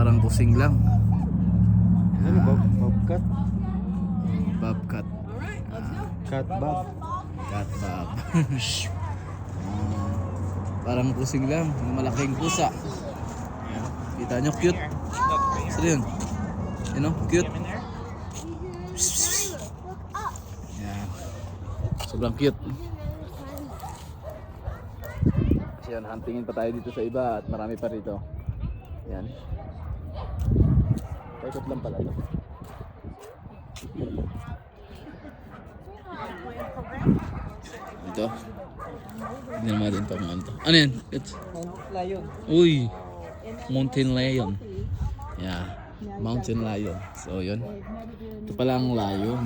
Parang kusing lang. Ano ba? Bobcat? Bobcat. Cat Bob? Cat Bob. Parang kusing lang. Yung malaking pusa. Ayan. Kita nyo, cute. Saan yun? You know, cute. Ayan. Sobrang cute. Kasi yun, huntingin pa tayo dito sa iba at marami pa rito. Ayan. Paikot lang pala ito. Ito. Tignan natin ito mga ito. Ano yan? It's... Lion. Uy! Mountain lion. Yeah. Mountain lion. So yun. Ito pala ang lion.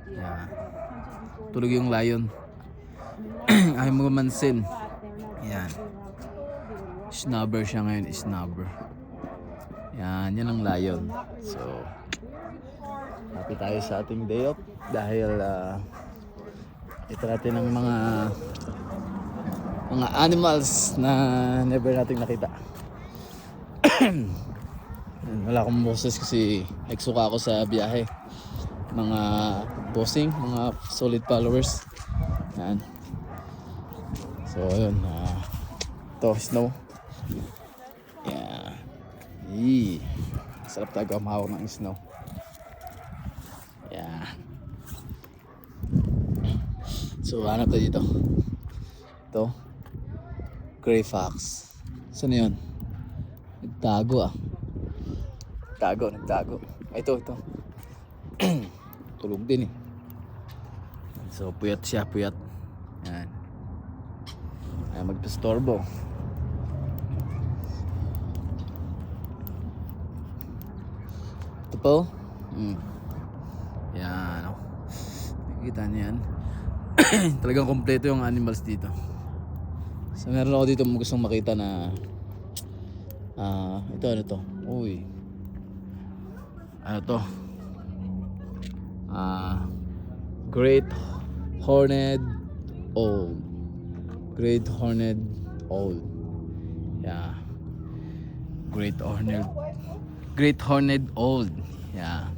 Yeah. Tulog yung lion. Ayaw mo mansin. Yan. Snubber siya ngayon. Snubber. Yan. Yan ang lion. So happy tayo sa ating day off. Dahil ito natin ang mga animals na never nating nakita. Wala akong boses kasi nagsuka ako sa biyahe. Mga bossing, mga solid followers. Yan. So yun, ito snow. Yeah. Eee. Sarap tayo mahawak ng snow. Yeah. So ano to dito? Ito Gray Fox. Saan yun? Nagtago Nagtago. Ito tulog din eh. So puyat siya. Yan. Ay magpastorbo. Ito po. Yan. Nakikita niyo yan. Talagang kompleto yung animals dito. So meron ako dito gustong makita na ito ano to? Uy. Ano to? Great Horned Owl. Great Horned Owl. Yeah. Great Horned Owl. Yeah.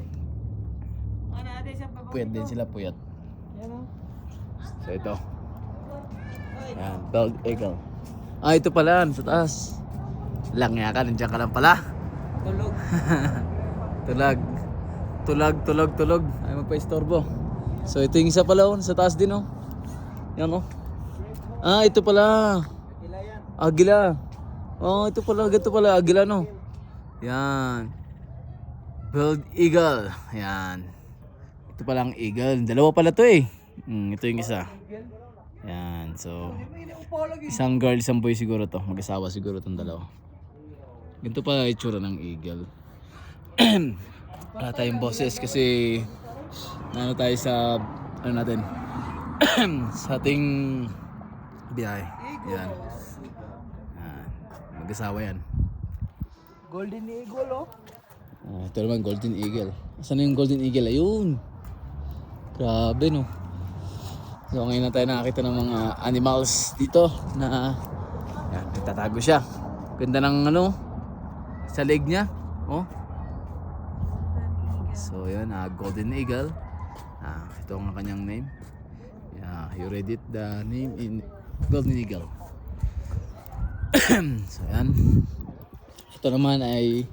Puyat din sila, puyat. So ito. Yan, bald eagle. Ito pala, sa taas. Langya ka, nandiyan ka lang pala. Tulog. Ay magpa-istorbo. So ito yung isa pala, sa taas din, oh. Yan, oh. Ito pala. Agila. Ito pala, agila, no. Yan. Bald eagle. Yan. Ito pala ang eagle. Dalawa pala to eh. Ito yung isa. Yan. So isang girl, isang boy siguro to. Mag-asawa siguro tong dalawa. Ganito pala itsura ng eagle. Wala tayong boses kasi ano tayo sa ano natin sa ating biyahe. Yan. Mag-asawa yan. Golden Eagle, oh. Ito naman Golden Eagle. Saan yung Golden Eagle? Ayun. Grabe, no. So ngayon na tayo nakakita ng mga animals dito na yan, nagtatago siya. Ganda ng ano sa leg niya. Oh. So yan, Golden Eagle. Ito ang kanyang name. Yeah, you read it, the name in Golden Eagle. So yan. Ito naman ay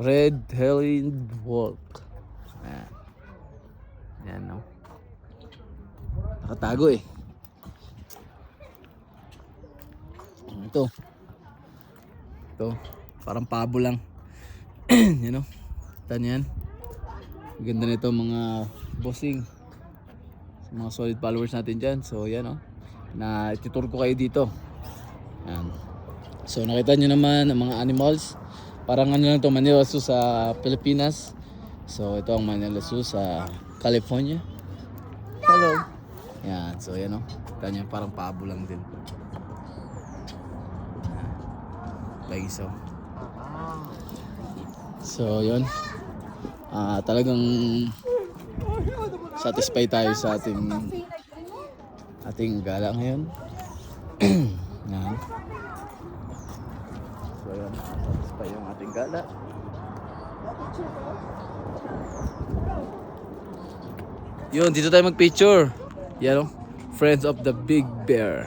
Red-Tailed Hawk. Yan, no. Nakatago eh. Ito parang pabo lang. Yan, no. Tan yan. Ganda nito mga bossing, mga solid followers natin dyan. So yan, no. Na itutur ko kayo dito. Yan. So nakita nyo naman ang mga animals. Parang ano lang to, Manila Zoo sa Pilipinas. So ito ang Manila Zoo sa California. Hello. Yan, so yan, no. Kanya parang pabo lang din. Like so. So yun. Talagang satisfied tayo sa ating gala ngayon. Yan. So yun. pa yung ating gala. Yun, dito tayo mag-picture. Yan o. Friends of the Big Bear.